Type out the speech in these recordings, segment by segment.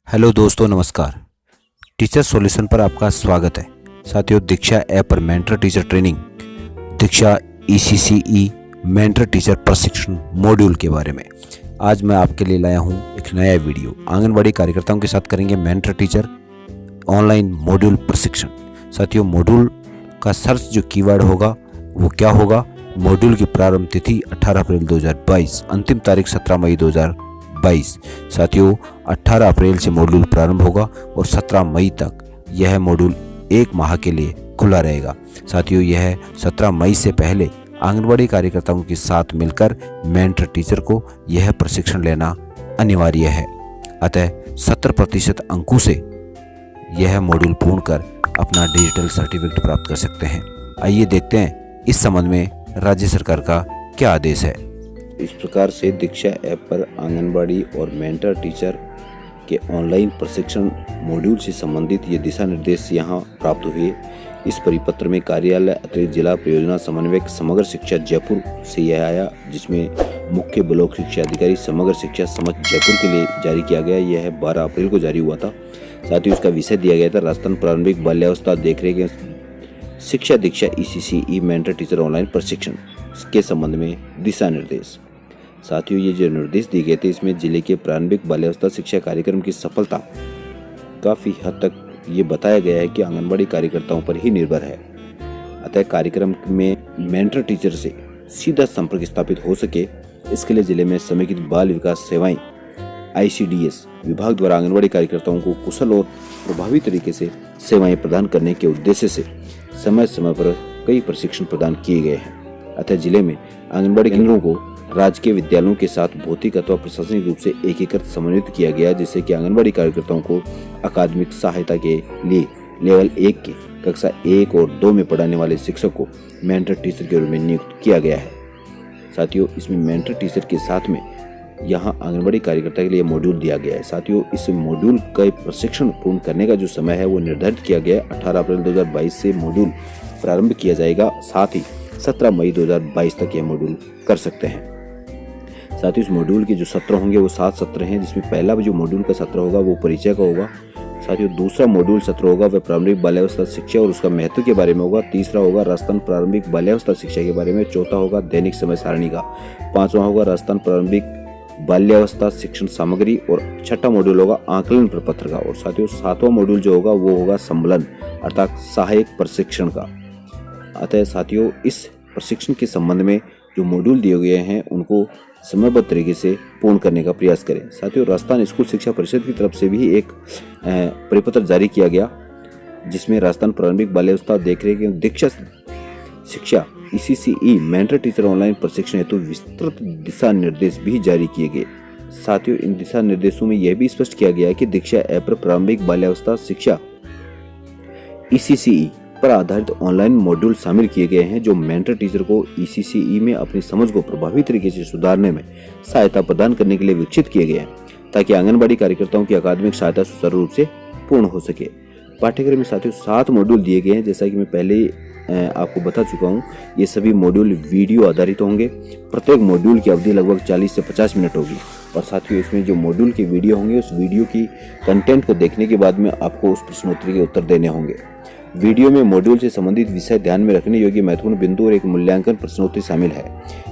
Hello दोस्तों, नमस्कार। Teacher solution पर आपका स्वागत है। साथियों, दीक्षा ऐप पर मेंटर टीचर ट्रेनिंग, दीक्षा ECCE मेंटर टीचर प्रशिक्षण मॉड्यूल के बारे में आज मैं आपके लिए लाया हूं एक नया वीडियो। आंगनबाड़ी कार्यकर्ताओं के साथ करेंगे मेंटर टीचर ऑनलाइन मॉड्यूल प्रशिक्षण। साथियों, मॉड्यूल का सर्च जो कीवर्ड होगा वो क्या होगा? मॉड्यूल की प्रारंभ तिथि 18 अप्रैल 2022, अंतिम तारीख 17 मई 2022। साथियों, 18 अप्रैल से मॉड्यूल प्रारंभ होगा और 17 मई तक यह मॉड्यूल एक माह के लिए खुला रहेगा। साथियों, यह 17 मई से पहले आंगनबाड़ी कार्यकर्ताओं के साथ मिलकर मेंटर टीचर को यह प्रशिक्षण लेना अनिवार्य है। अतः 70% अंकों से यह मॉड्यूल पूर्ण कर अपना डिजिटल सर्टिफिकेट प्राप्त कर सकते हैं। आइए देखते हैं इस संबंध में राज्य सरकार का क्या आदेश है। इस प्रकार से दीक्षा ऐप पर आंगनबाड़ी और मेंटर टीचर के ऑनलाइन प्रशिक्षण मॉड्यूल से संबंधित ये दिशा निर्देश यहाँ प्राप्त हुए। इस परिपत्र में कार्यालय अतिरिक्त जिला परियोजना समन्वयक समग्र शिक्षा जयपुर से यह आया, जिसमें मुख्य ब्लॉक शिक्षा अधिकारी समग्र शिक्षा समझ जयपुर के लिए जारी किया गया। यह 12 अप्रैल को जारी हुआ था। साथ ही उसका विषय दिया गया था राजस्थान प्रारंभिक बाल्यावस्था देखरेख शिक्षा दीक्षा ECCE मेंटर टीचर ऑनलाइन प्रशिक्षण के संबंध में दिशा निर्देश। साथियों, ये जो निर्देश दिए गए थे इसमें जिले के प्रारंभिक बाल्यावस्था शिक्षा कार्यक्रम की सफलता काफ़ी हद तक ये बताया गया है कि आंगनबाड़ी कार्यकर्ताओं पर ही निर्भर है। अतः कार्यक्रम में मेंटर टीचर से सीधा संपर्क स्थापित हो सके, इसके लिए जिले में समेकित बाल विकास सेवाएं ICDS विभाग द्वारा आंगनबाड़ी कार्यकर्ताओं को कुशल और प्रभावी तरीके से सेवाएं प्रदान करने के उद्देश्य से समय समय पर कई प्रशिक्षण प्रदान किए गए हैं। अतः जिले में आंगनबाड़ी केंद्रों को राजकीय विद्यालयों के साथ भौतिक अथवा प्रशासनिक रूप से एकीकृत समन्वित किया गया, जिससे कि आंगनबाड़ी कार्यकर्ताओं को अकादमिक सहायता के लिए लेवल 1 के कक्षा 1 और 2 में पढ़ाने वाले शिक्षक को मेंटर टीचर के रूप में नियुक्त किया गया है। साथियों, इसमें मेंटर टीचर के साथ में यहाँ आंगनबाड़ी कार्यकर्ता के लिए मॉड्यूल दिया गया है। साथियों, इस मॉड्यूल का प्रशिक्षण पूर्ण करने का जो समय है वो निर्धारित किया गया है। 18 अप्रैल 2022 से मॉड्यूल प्रारंभ किया जाएगा। साथ ही 17 मई 2022 तक यह मॉड्यूल कर सकते हैं। साथ ही इस मॉड्यूल के जो सत्र होंगे वो 7 सत्र हैं, जिसमें पहला जो मॉड्यूल का सत्र होगा वो परिचय का होगा। साथियों, दूसरा मॉड्यूल सत्र होगा वह प्रारंभिक बाल्यावस्था शिक्षा और उसका महत्व के बारे में होगा। तीसरा होगा राजस्थान प्रारंभिक बाल्यावस्था शिक्षा के बारे में। चौथा होगा दैनिक समय सारणी का। पांचवा होगा राजस्थान प्रारंभिक बाल्यावस्था शिक्षण सामग्री और छठा मॉड्यूल होगा आकलन प्रपत्र का। और साथियों, 7वां मॉड्यूल जो होगा वो होगा सम्मेलन अर्थात सहायक प्रशिक्षण का। अतः साथियों, इस प्रशिक्षण के संबंध में जो मॉड्यूल दिए गए हैं उनको समयबद्ध तरीके से पूर्ण करने का प्रयास करें। साथियों, राजस्थान स्कूल शिक्षा परिषद की तरफ से भी एक परिपत्र जारी किया गया, जिसमें राजस्थान प्रारंभिक बाल्यावस्था देखरेख एवं दीक्षा शिक्षा ECCE मेंटर टीचर ऑनलाइन प्रशिक्षण हेतु विस्तृत दिशा निर्देश भी जारी किए गए। साथियों, इन दिशा निर्देशों में यह भी स्पष्ट किया गया है कि दीक्षा ऐप पर प्रारंभिक बाल्यावस्था शिक्षा ECCE पर आधारित ऑनलाइन मॉड्यूल शामिल किए गए हैं, जो मेंटर टीचर को ECCE में अपनी समझ को प्रभावी तरीके से सुधारने में सहायता प्रदान करने के लिए विकसित किए गए हैं, ताकि आंगनबाड़ी कार्यकर्ताओं की अकादमिक सहायता सुचारू रूप से पूर्ण हो सके। पाठ्यक्रम में साथियों 7 मॉड्यूल दिए गए हैं। जैसा कि मैं पहले आपको बता चुका हूँ, ये सभी मॉड्यूल वीडियो आधारित होंगे। प्रत्येक मॉड्यूल की अवधि लगभग 40 से 50 मिनट होगी। और साथियों, इसमें जो मॉड्यूल के वीडियो होंगे उस वीडियो की कंटेंट को देखने के बाद में आपको उस प्रश्नोत्तरी के उत्तर देने होंगे। वीडियो में मॉड्यूल से संबंधित विषय ध्यान में रखने योग्य महत्वपूर्ण बिंदु और एक मूल्यांकन प्रश्नोत्तरी शामिल है।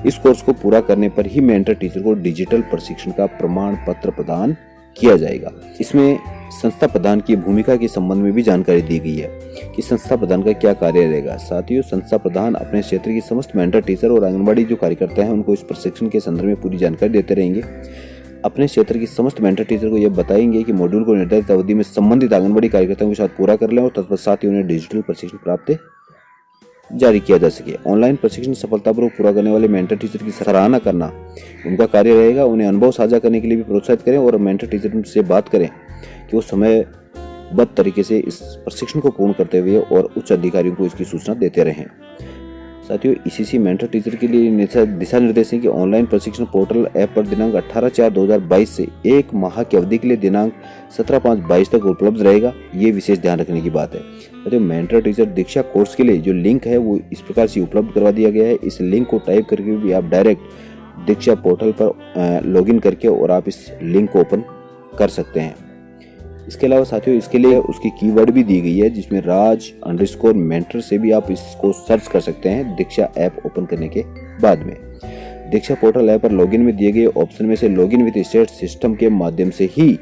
इस कोर्स को पूरा करने पर ही मेंटर टीचर को डिजिटल प्रशिक्षण का प्रमाण पत्र प्रदान किया जाएगा। इसमें संस्था प्रधान की भूमिका के संबंध में भी जानकारी दी गई है कि संस्था प्रधान का क्या कार्य रहेगा। साथियों, संस्था प्रधान अपने क्षेत्र की समस्त मेंटर टीचर और आंगनबाड़ी जो कार्यकर्ता हैं उनको इस प्रशिक्षण के संदर्भ में पूरी जानकारी देते रहेंगे। अपने क्षेत्र की समस्त मेंटर टीचर को यह बताएंगे कि मॉड्यूल को निर्धारित अवधि में संबंधित आंगनबाड़ी कार्यकर्ताओं के साथ पूरा कर लें और तत्पश्चात ही उन्हें डिजिटल प्रशिक्षण प्राप्त जारी किया जा सके। ऑनलाइन प्रशिक्षण सफलतापूर्वक पूरा करने वाले मेंटर टीचर की सराहना करना उनका कार्य रहेगा। उन्हें अनुभव साझा करने के लिए भी प्रोत्साहित करें और मेंटर टीचर से बात करें कि वो समयबद्ध तरीके से इस प्रशिक्षण को पूर्ण करते हुए और उच्च अधिकारियों को इसकी सूचना देते रहें। साथियों, ECCE मेंटर टीचर के लिए दिशा निर्देश है कि ऑनलाइन प्रशिक्षण पोर्टल ऐप पर दिनांक 18/4/2022 से 1 माह की अवधि के लिए दिनांक 17/5/22 तक उपलब्ध रहेगा। ये विशेष ध्यान रखने की बात है। साथियों, मेंटर टीचर दीक्षा कोर्स के लिए जो लिंक है वो इस प्रकार से उपलब्ध करवा दिया गया है। इस लिंक को टाइप करके भी आप डायरेक्ट दीक्षा पोर्टल पर लॉगिन करके और आप इस लिंक को ओपन कर सकते हैं। इसके अलावा साथियों इसके लिए उसकी कीवर्ड भी दी गई है, जिसमें राज अंडरस्कोर मेंटर से भी आप इसको सर्च कर सकते हैं दीक्षा ऐप ओपन करने के बाद में। दीक्षा पोर्टल ऐप पर लॉगिन में दिए गए ऑप्शन में से लॉगिन विद स्टेट सिस्टम के माध्यम से ही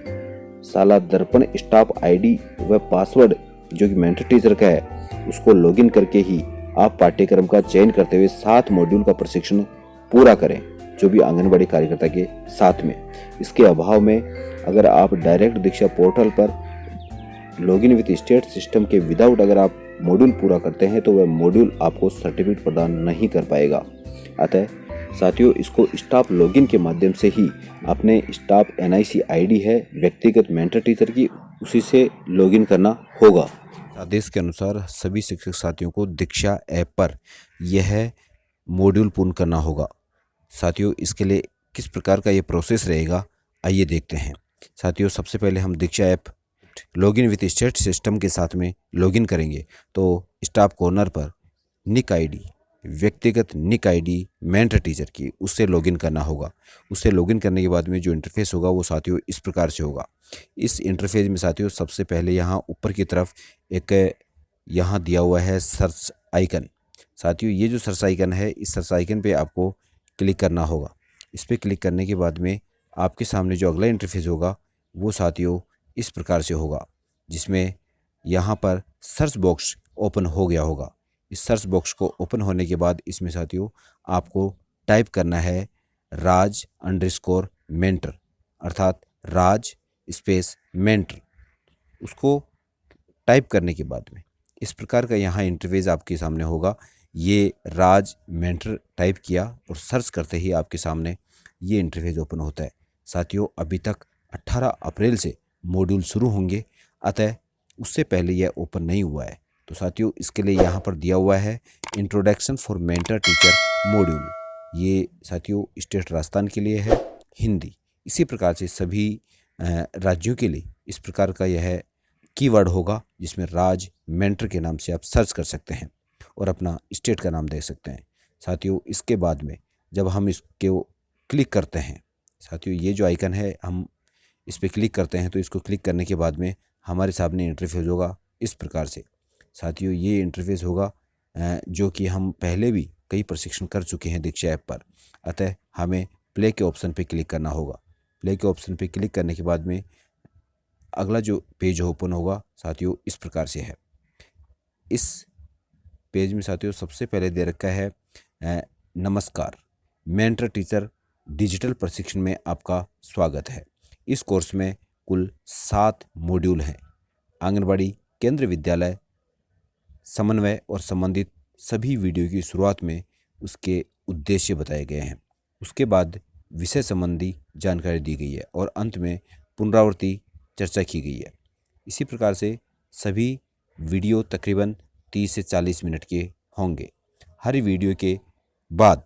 साला दर्पण स्टाफ आईडी व पासवर्ड जो कि मेंटर टीचर का है उसको लॉगिन करके ही आप पाठ्यक्रम का चयन करते हुए 7 मॉड्यूल का प्रशिक्षण पूरा करें, जो भी आंगनबाड़ी कार्यकर्ता के साथ में। इसके अभाव में अगर आप डायरेक्ट दीक्षा पोर्टल पर लॉगिन विद स्टेट सिस्टम के विदाउट अगर आप मॉड्यूल पूरा करते हैं तो वह मॉड्यूल आपको सर्टिफिकेट प्रदान नहीं कर पाएगा। अतः साथियों इसको स्टाफ लॉगिन के माध्यम से ही अपने स्टाफ NIC आईडी है व्यक्तिगत मेंटर टीचर की, उसी से लॉगिन करना होगा। आदेश के अनुसार सभी शिक्षक साथियों को दीक्षा ऐप पर यह मॉड्यूल पूर्ण करना होगा। साथियों इसके लिए किस प्रकार का ये प्रोसेस रहेगा आइए देखते हैं। साथियों सबसे पहले हम Diksha app login with state system के साथ में लॉगिन करेंगे तो स्टाफ कॉर्नर पर निक आईडी व्यक्तिगत निक आईडी मेंटर टीचर की उससे लॉगिन करना होगा। उससे लॉगिन करने के बाद में जो इंटरफेस होगा वो साथियों इस प्रकार से होगा। इस इंटरफेस में साथियों सबसे पहले यहाँ ऊपर की तरफ एक यहाँ दिया हुआ है सर्च आइकन। साथियों ये जो सर्च आइकन है इस सर्च आइकन पे आपको क्लिक करना होगा। इस पर क्लिक करने के बाद में आपके सामने जो अगला इंटरफेस होगा वो साथियों इस प्रकार से होगा, जिसमें यहाँ पर सर्च बॉक्स ओपन हो गया होगा। इस सर्च बॉक्स को ओपन होने के बाद इसमें साथियों आपको टाइप करना है राज अंडरस्कोर मेंटर, अर्थात राज स्पेस मेंटर। उसको टाइप करने के बाद में इस प्रकार का यहाँ इंटरफेस आपके सामने होगा। ये राज मेंटर टाइप किया और सर्च करते ही आपके सामने ये इंटरफेस ओपन होता है। साथियों अभी तक 18 अप्रैल से मॉड्यूल शुरू होंगे, अतः उससे पहले यह ओपन नहीं हुआ है। तो साथियों इसके लिए यहाँ पर दिया हुआ है introduction for mentor teacher module. ये साथियों स्टेट राजस्थान के लिए है हिंदी। इसी प्रकार से सभी राज्यों के लिए इस प्रकार का यह कीवर्ड होगा, जिसमें राज मेंटर के नाम से आप सर्च कर सकते हैं और अपना स्टेट का नाम दे सकते हैं। साथियों इसके बाद में जब हम इसके क्लिक करते हैं, साथियों ये जो आइकन है हम इस पर क्लिक करते हैं तो इसको क्लिक करने के बाद में हमारे सामने इंटरफेस होगा इस प्रकार से। साथियों ये इंटरफेस होगा जो कि हम पहले भी कई प्रशिक्षण कर चुके हैं दीक्षा ऐप पर, अतः हमें प्ले के ऑप्शन पे क्लिक करना होगा। प्ले के ऑप्शन पे क्लिक करने के बाद में अगला जो पेज ओपन होगा साथियों इस प्रकार से है। इस पेज में साथियों सबसे पहले दे रखा है नमस्कार, मेंटर टीचर डिजिटल प्रशिक्षण में आपका स्वागत है। इस कोर्स में कुल 7 मॉड्यूल हैं। आंगनबाड़ी केंद्र विद्यालय समन्वय और संबंधित सभी वीडियो की शुरुआत में उसके उद्देश्य बताए गए हैं। उसके बाद विषय संबंधी जानकारी दी गई है और अंत में पुनरावृत्ति चर्चा की गई है। इसी प्रकार से सभी वीडियो तकरीबन 30 से 40 मिनट के होंगे। हर वीडियो के बाद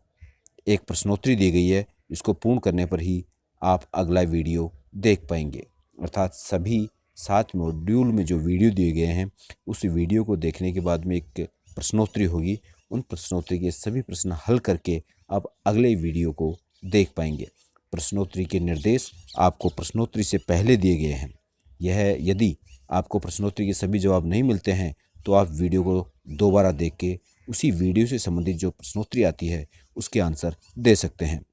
एक प्रश्नोत्तरी दी गई है, इसको पूर्ण करने पर ही आप अगला वीडियो देख पाएंगे। अर्थात सभी 7 मॉड्यूल में जो वीडियो दिए गए हैं उस वीडियो को देखने के बाद में एक प्रश्नोत्तरी होगी। उन प्रश्नोत्तरी के सभी प्रश्न हल करके आप अगले वीडियो को देख पाएंगे। प्रश्नोत्तरी के निर्देश आपको प्रश्नोत्तरी से पहले दिए गए हैं। यह यदि आपको प्रश्नोत्तरी के सभी जवाब नहीं मिलते हैं तो आप वीडियो को दोबारा देख के उसी वीडियो से संबंधित जो प्रश्नोत्तरी आती है उसके आंसर दे सकते हैं।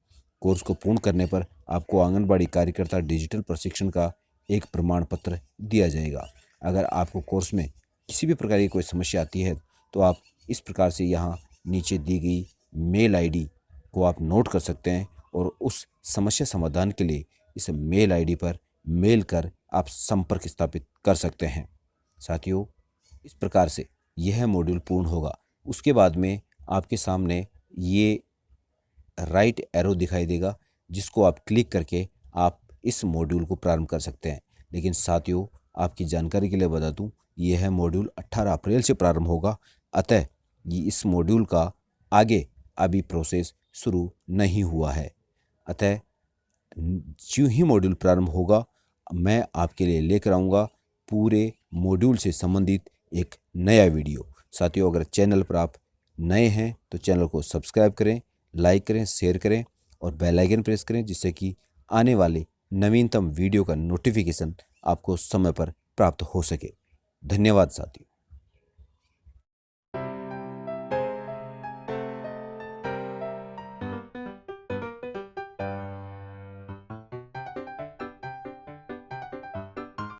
कोर्स को पूर्ण करने पर आपको आंगनबाड़ी कार्यकर्ता डिजिटल प्रशिक्षण का एक प्रमाण पत्र दिया जाएगा। अगर आपको कोर्स में किसी भी प्रकार की कोई समस्या आती है तो आप इस प्रकार से यहाँ नीचे दी गई मेल आईडी को आप नोट कर सकते हैं और उस समस्या समाधान के लिए इस मेल आईडी पर मेल कर आप संपर्क स्थापित कर सकते हैं। साथियों इस प्रकार से यह मॉड्यूल पूर्ण होगा। उसके बाद में आपके सामने ये राइट एरो दिखाई देगा, जिसको आप क्लिक करके आप इस मॉड्यूल को प्रारंभ कर सकते हैं। लेकिन साथियों आपकी जानकारी के लिए बता दूं, यह मॉड्यूल 18 अप्रैल से प्रारंभ होगा, अतः ये इस मॉड्यूल का आगे अभी प्रोसेस शुरू नहीं हुआ है। अतः जो ही मॉड्यूल प्रारंभ होगा मैं आपके लिए लेकर आऊँगा पूरे मॉड्यूल से संबंधित एक नया वीडियो। साथियों अगर चैनल पर आप नए हैं तो चैनल को सब्सक्राइब करें, लाइक करें, शेयर करें और बेल आइकन प्रेस करें, जिससे कि आने वाले नवीनतम वीडियो का नोटिफिकेशन आपको समय पर प्राप्त हो सके। धन्यवाद साथियों।